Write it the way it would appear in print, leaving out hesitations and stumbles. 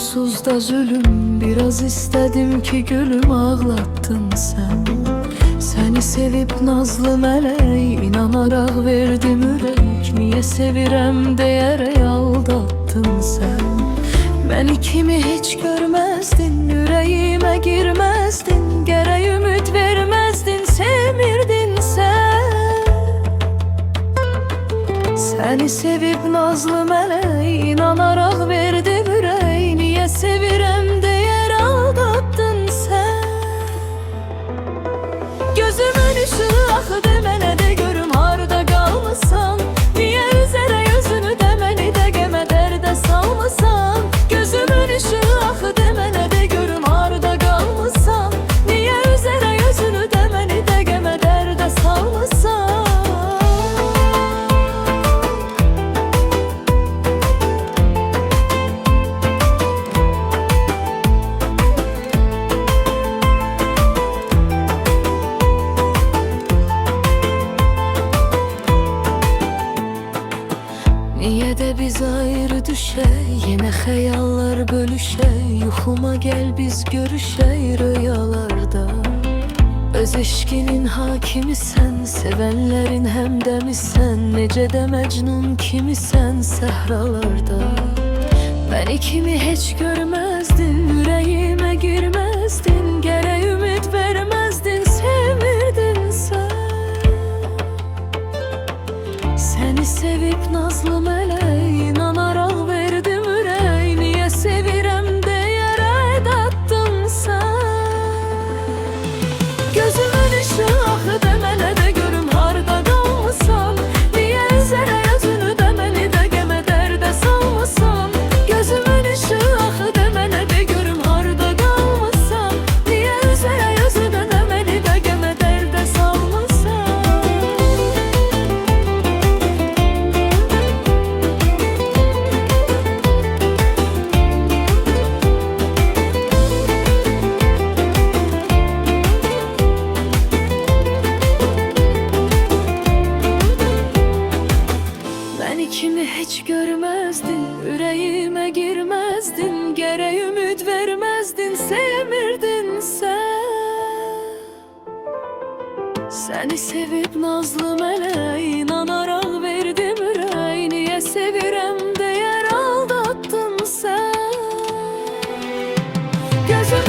onsuz da zulüm. Biraz istedim ki gülüm, ağlattın sen. Seni sevip nazlı meleği, inanarak verdim ürek. Niye sevirem diyerek aldattın sen. Beni kimi hiç görmezdin, yüreğime girmezdin. Gerek ümit vermezdin, sevmirdin sen. Seni sevip nazlı meleği, inanarak verdim yüreği. Niye sevirem diyer aldattın sen. Gözümün ışığı akı demene de görüm harda kalmasan. Niye üzere yüzünü demeni de geme derde salmasan. Gözümün ışığı akı demene de görüm harda kalmasan. Niye üzere yüzünü demeni de geme derde salmasan. Niye de biz ayrı düşey, yine hayallar bölüşey. Yuxuma gel biz görüşey rüyalarda. Öz eşkinin hakimi sen, sevenlerin hemdemi sen. Nece de Mecnun kimi sen sehralarda. Beni kimi hiç görmezdin, yüreğime girmezdin. Gerek ümit vermezdin, sevmirdin sen. Seni sevip nazlı meleği, inanarak verdim yüreği. Niye sevirem diyer aydattın sen. Gözümün ışığı akı demene de görüm harda kalmasan. Niye üzere yüzünü demeni de geme derde salmasan. Gözümün ışığı akı demene de görüm harda kalmasan. Niye üzere yüzünü demeni de geme derde salmasan. Beni kimi hiç görmezdin, yüreğime girmezdin. Gerek ümit vermezdin, sevmirdin sen. Seni sevip nazlı meleği, inanarak verdim yüreği. Niye sevirem diyer aldattın sen. Gözüm